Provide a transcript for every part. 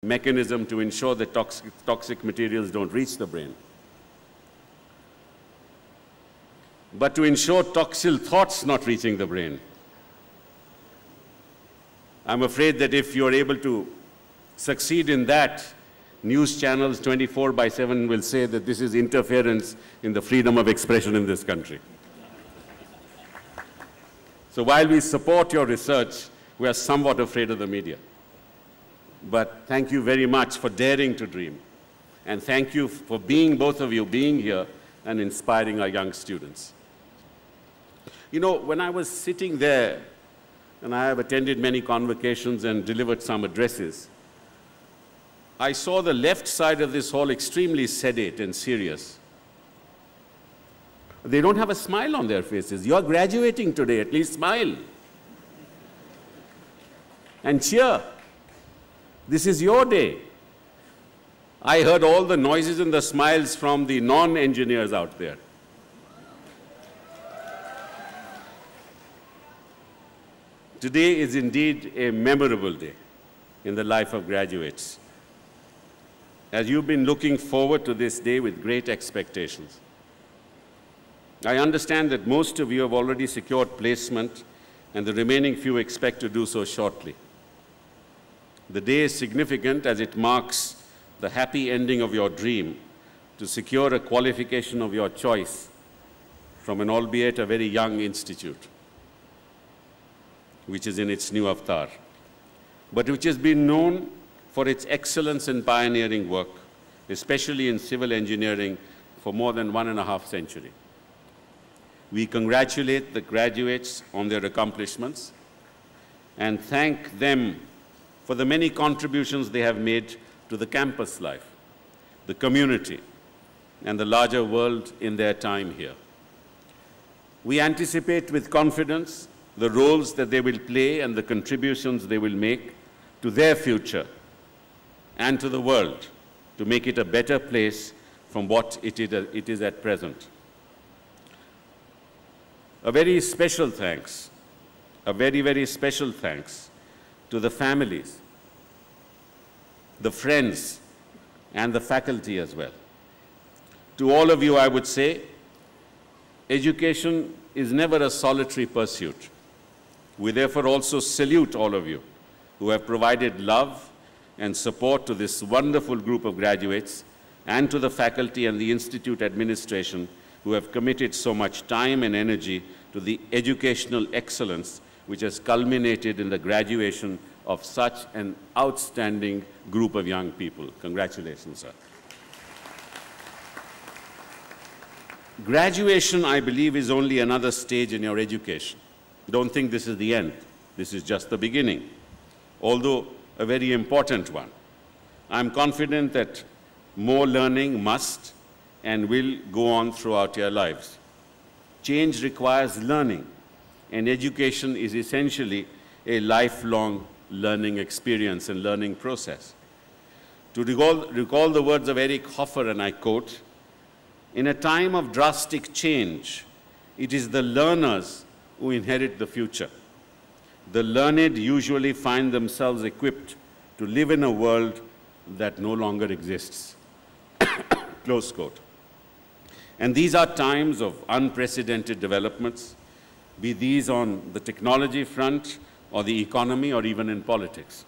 mechanism to ensure that toxic materials don't reach the brain, but to ensure toxic thoughts not reaching the brain. I'm afraid that if you're able to succeed in that, news channels 24/7 will say that this is interference in the freedom of expression in this country. So while we support your research, we are somewhat afraid of the media. But thank you very much for daring to dream. And thank you for both of you being here and inspiring our young students. You know, when I was sitting there, and I have attended many convocations and delivered some addresses, I saw the left side of this hall extremely sedate and serious. They don't have a smile on their faces. You're graduating today, at least smile. And cheer. This is your day. I heard all the noises and the smiles from the non-engineers out there. Today is indeed a memorable day in the life of graduates, as you've been looking forward to this day with great expectations. I understand that most of you have already secured placement, and the remaining few expect to do so shortly. The day is significant as it marks the happy ending of your dream to secure a qualification of your choice from an albeit a very young institute, which is in its new avatar, but which has been known for its excellence in pioneering work, especially in civil engineering, for more than 1.5 centuries. We congratulate the graduates on their accomplishments and thank them for the many contributions they have made to the campus life, the community, and the larger world in their time here. We anticipate with confidence the roles that they will play and the contributions they will make to their future and to the world to make it a better place from what it is at present. A very special thanks, a very, very special thanks to the families, the friends, and the faculty as well. To all of you, I would say, education is never a solitary pursuit. We therefore also salute all of you who have provided love and support to this wonderful group of graduates, and to the faculty and the institute administration who have committed so much time and energy to the educational excellence which has culminated in the graduation of such an outstanding group of young people. Congratulations, sir. Graduation, I believe, is only another stage in your education. Don't think this is the end. This is just the beginning, although a very important one. I'm confident that more learning must and will go on throughout your lives. Change requires learning, and education is essentially a lifelong learning experience and learning process. To recall the words of Eric Hoffer, and I quote, "In a time of drastic change, it is the learners who inherit the future. The learned usually find themselves equipped to live in a world that no longer exists." Close quote. And these are times of unprecedented developments, be these on the technology front or the economy or even in politics.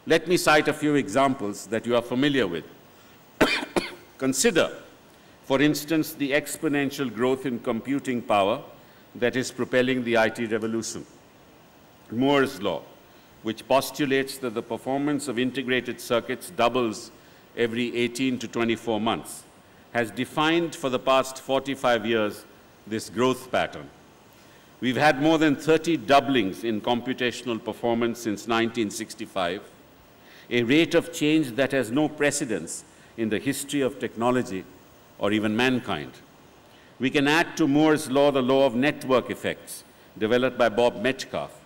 Let me cite a few examples that you are familiar with. Consider, for instance, the exponential growth in computing power that is propelling the IT revolution. Moore's law, which postulates that the performance of integrated circuits doubles every 18 to 24 months, has defined for the past 45 years this growth pattern. We've had more than 30 doublings in computational performance since 1965, a rate of change that has no precedence in the history of technology or even mankind. We can add to Moore's law the law of network effects, developed by Bob Metcalfe,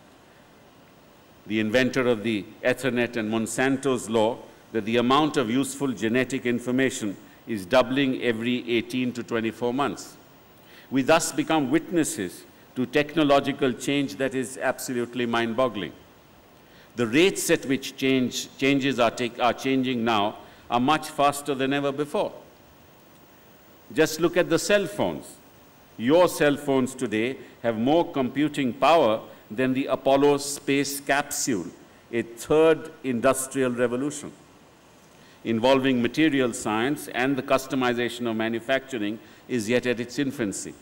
the inventor of the Ethernet, and Monsanto's law that the amount of useful genetic information is doubling every 18 to 24 months. We thus become witnesses to technological change that is absolutely mind-boggling. The rates at which changes are changing now are much faster than ever before. Just look at the cell phones. Your cell phones today have more computing power than the Apollo space capsule, a third industrial revolution involving material science and the customization of manufacturing is yet at its infancy.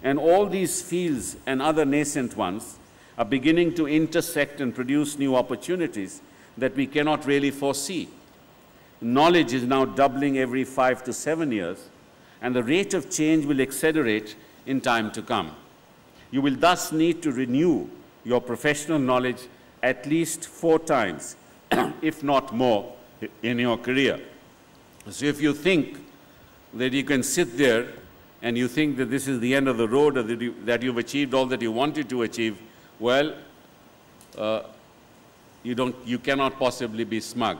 And all these fields and other nascent ones are beginning to intersect and produce new opportunities that we cannot really foresee. Knowledge is now doubling every 5 to 7 years, and the rate of change will accelerate in time to come. You will thus need to renew your professional knowledge at least 4 times, if not more, in your career. So if you think that you can sit there and you think that this is the end of the road, or that you've achieved all that you wanted to achieve, well, you cannot possibly be smug,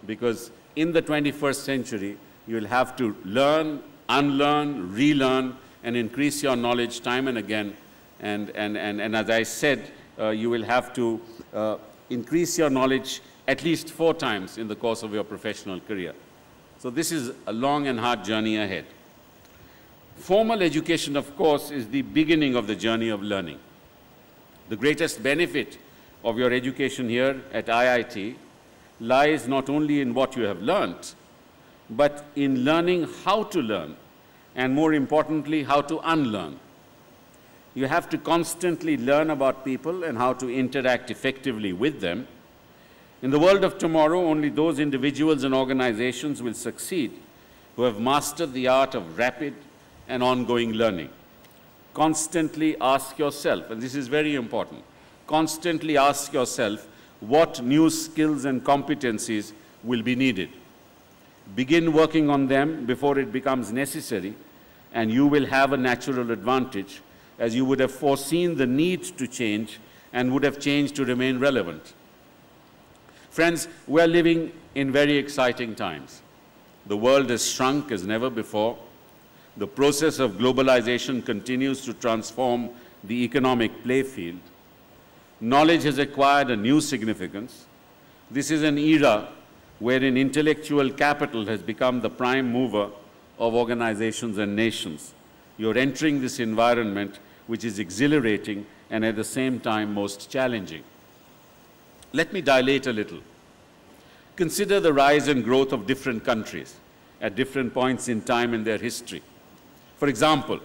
because in the 21st century, you'll have to learn, unlearn, relearn, and increase your knowledge time and again. And as I said, you will have to increase your knowledge at least 4 times in the course of your professional career. So this is a long and hard journey ahead. Formal education, of course, is the beginning of the journey of learning. The greatest benefit of your education here at IIT lies not only in what you have learnt, but in learning how to learn, and more importantly, how to unlearn. You have to constantly learn about people and how to interact effectively with them. In the world of tomorrow, only those individuals and organizations will succeed who have mastered the art of rapid and ongoing learning. Constantly ask yourself, and this is very important, constantly ask yourself what new skills and competencies will be needed. Begin working on them before it becomes necessary, and you will have a natural advantage, as you would have foreseen the need to change and would have changed to remain relevant. Friends, we are living in very exciting times. The world has shrunk as never before. The process of globalization continues to transform the economic playfield. Knowledge has acquired a new significance. This is an era wherein intellectual capital has become the prime mover of organizations and nations. You're entering this environment which is exhilarating and at the same time most challenging. Let me dilate a little. Consider the rise and growth of different countries at different points in time in their history. For example,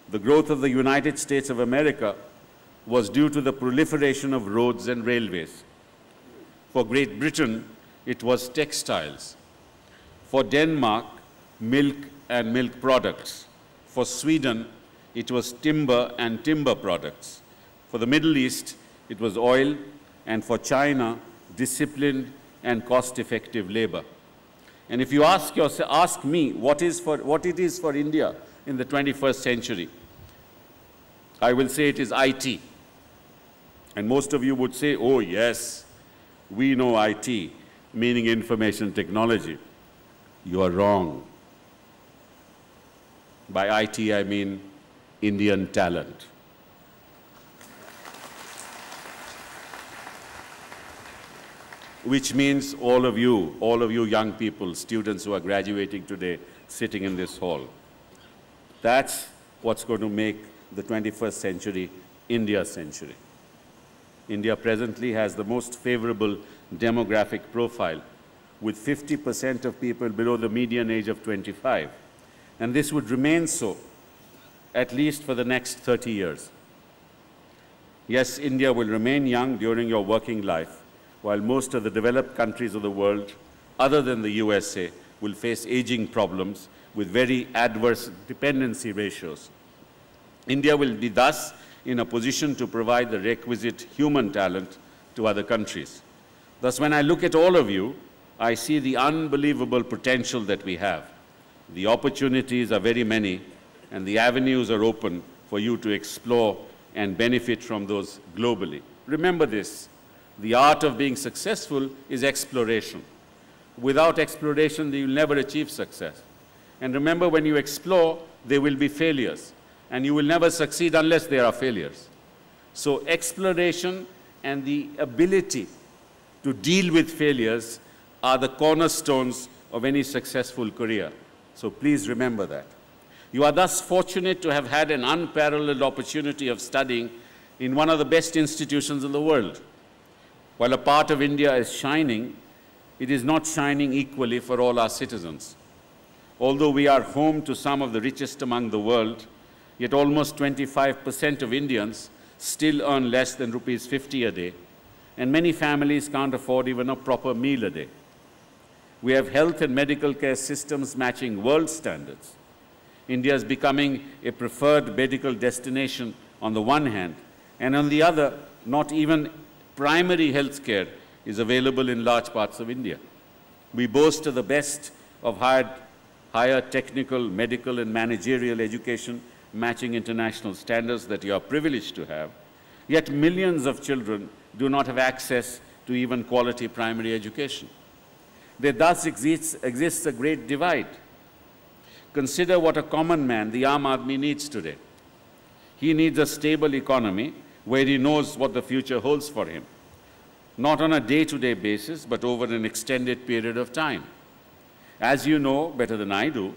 the growth of the United States of America was due to the proliferation of roads and railways. For Great Britain, it was textiles. For Denmark, milk and milk products. For Sweden, it was timber and timber products. For the Middle East, it was oil, and for China, disciplined and cost-effective labor. And if you ask me what it is for India in the 21st century, I will say it is IT. And most of you would say, oh yes, we know IT, meaning information technology. You are wrong. By IT, I mean Indian talent. Which means all of you young people, students who are graduating today, sitting in this hall. That's what's going to make the 21st century India's century. India presently has the most favorable demographic profile, with 50% of people below the median age of 25. And this would remain so, at least for the next 30 years. Yes, India will remain young during your working life, while most of the developed countries of the world, other than the USA, will face aging problems with very adverse dependency ratios. India will be thus in a position to provide the requisite human talent to other countries. Thus, when I look at all of you, I see the unbelievable potential that we have. The opportunities are very many, and the avenues are open for you to explore and benefit from those globally. Remember this, the art of being successful is exploration. Without exploration, you will never achieve success. And remember, when you explore, there will be failures, and you will never succeed unless there are failures. So exploration and the ability to deal with failures are the cornerstones of any successful career. So please remember that. You are thus fortunate to have had an unparalleled opportunity of studying in one of the best institutions in the world. While a part of India is shining, it is not shining equally for all our citizens. Although we are home to some of the richest among the world, yet almost 25% of Indians still earn less than rupees 50 a day, and many families can't afford even a proper meal a day. We have health and medical care systems matching world standards. India is becoming a preferred medical destination on the one hand, and on the other, not even primary health care is available in large parts of India. We boast of the best of higher technical, medical, and managerial education matching international standards that you are privileged to have, yet millions of children do not have access to even quality primary education. There thus exists a great divide. Consider what a common man, the Aam Aadmi, needs today. He needs a stable economy where he knows what the future holds for him, not on a day-to-day basis, but over an extended period of time. As you know better than I do,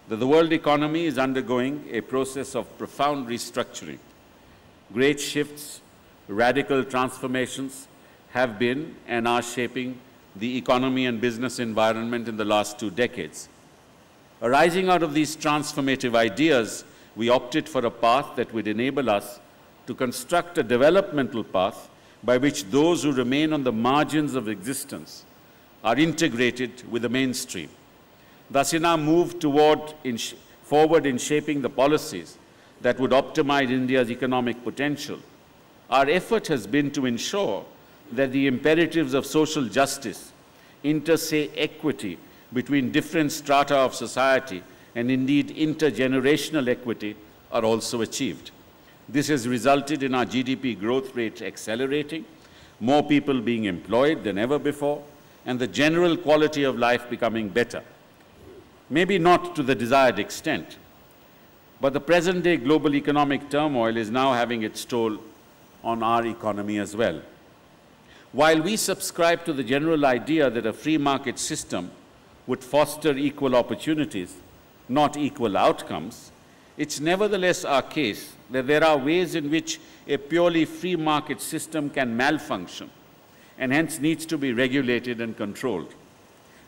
that the world economy is undergoing a process of profound restructuring. Great shifts, radical transformations have been and are shaping the economy and business environment in the last 2 decades. Arising out of these transformative ideas, we opted for a path that would enable us to construct a developmental path by which those who remain on the margins of existence are integrated with the mainstream. Thus, in our move forward in shaping the policies that would optimize India's economic potential, our effort has been to ensure that the imperatives of social justice, inter-se equity between different strata of society, and indeed intergenerational equity are also achieved. This has resulted in our GDP growth rate accelerating, more people being employed than ever before, and the general quality of life becoming better. Maybe not to the desired extent, but the present-day global economic turmoil is now having its toll on our economy as well. While we subscribe to the general idea that a free market system would foster equal opportunities, not equal outcomes, it's nevertheless our case that there are ways in which a purely free market system can malfunction and hence needs to be regulated and controlled.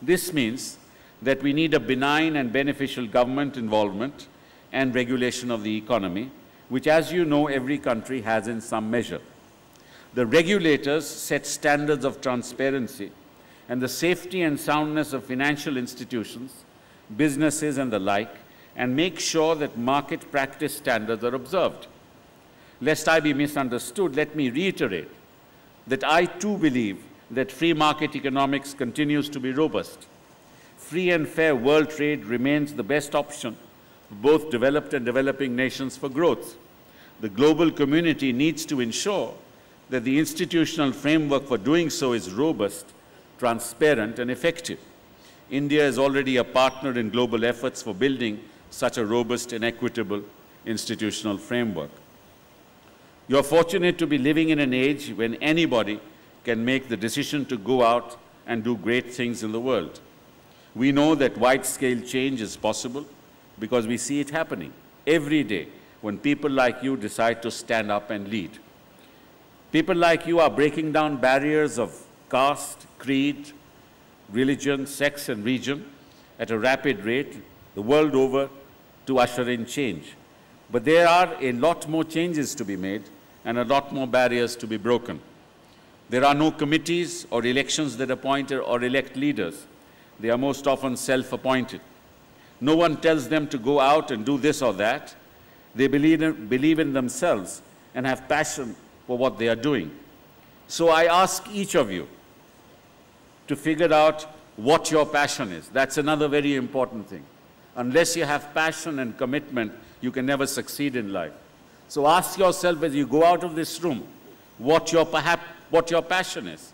This means that we need a benign and beneficial government involvement and regulation of the economy, which, as you know, every country has in some measure. The regulators set standards of transparency and the safety and soundness of financial institutions, businesses, and the like, and make sure that market practice standards are observed. Lest I be misunderstood, let me reiterate that I too believe that free market economics continues to be robust. Free and fair world trade remains the best option for both developed and developing nations for growth. The global community needs to ensure that the institutional framework for doing so is robust, transparent, and effective. India is already a partner in global efforts for building such a robust and equitable institutional framework. You are fortunate to be living in an age when anybody can make the decision to go out and do great things in the world. We know that wide-scale change is possible because we see it happening every day when people like you decide to stand up and lead. People like you are breaking down barriers of caste, creed, religion, sex, and region at a rapid rate the world over to usher in change. But there are a lot more changes to be made and a lot more barriers to be broken. There are no committees or elections that appoint or elect leaders. They are most often self-appointed. No one tells them to go out and do this or that. They believe in themselves and have passion for what they are doing. So I ask each of you to figure out what your passion is. That's another very important thing. Unless you have passion and commitment, you can never succeed in life. So ask yourself as you go out of this room what your passion is.